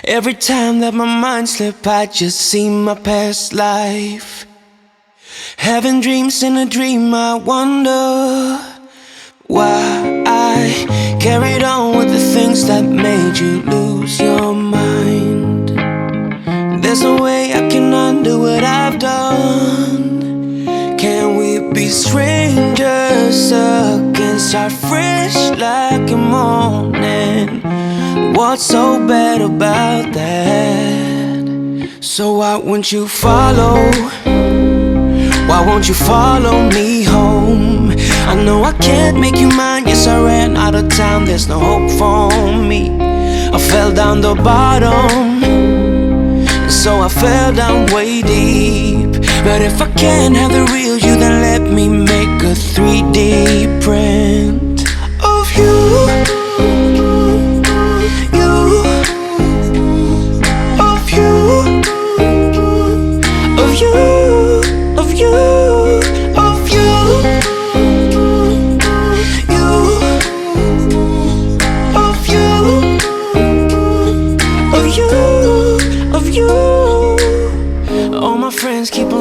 Every time that my mind slips, I just see my past life. Having dreams in a dream, I wonder why I carried on with the things that made you lose your mind. There's no way I can undo what I've done. Can we be strangers again? Start fresh like a morning. What's so bad about that? So why won't you follow? Why won't you follow me home? I know I can't make you mine. Yes, I ran out of time. There's no hope for me. I fell down the bottom, so I fell down way deep. But if I can't have the real you, then let me make a 3D print of you.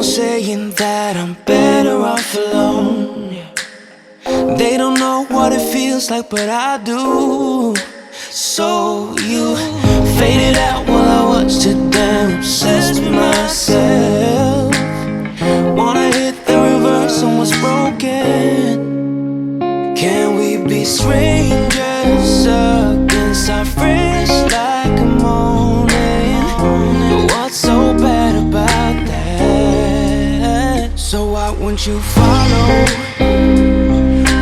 Saying that I'm better off alone. They don't know what it feels like, but I do. So you faded out while I watched it, damn obsessed with myself. Wanna hit the reverse on what's broken. Can we be strangers again? Start fresh like a morning. What's so bad about that? So why won't you follow?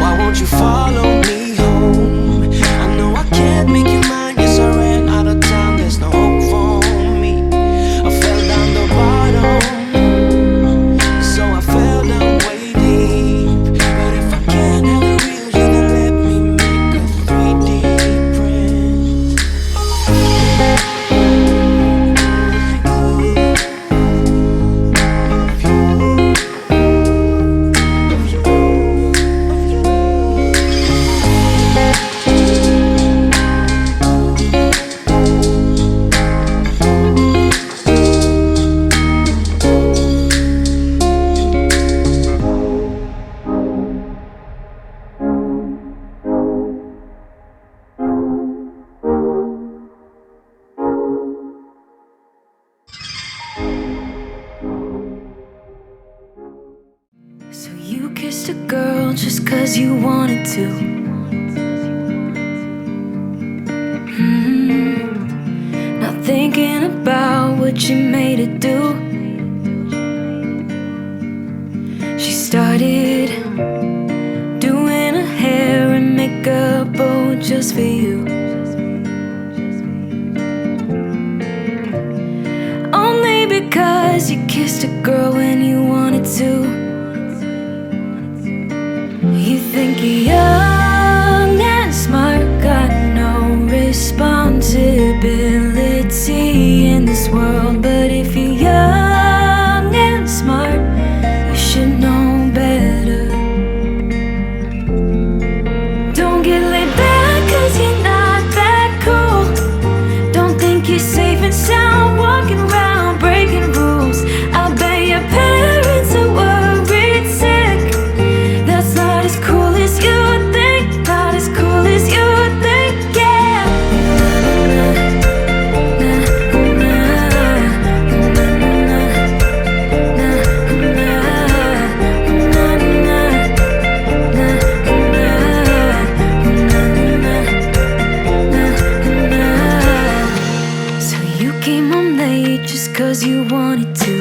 Why won't you follow me home? I know I can't make you mine. Yes, I ran out of time. There's no hope for me. I fell down the bottom, so I fell down way deep. But if I can't have the real you, then let me make a 3D print. So you kissed a girl just 'cause you wanted to. Not thinking about what you made it do. She started doing her hair and makeup, oh, just for you. Only because you kissed a girl when you wanted to. You think you're young and smart, got no responsibility in this world. But if you're young and smart, you should know better. Don't get laid back 'cause you're not that cool. Don't think you're safe and sound walking around breaking rules. I'll bet your parents are worried sick. That's not as cool as you think. Not as cool as you think, yeah. So you came home late just 'cause you wanted to.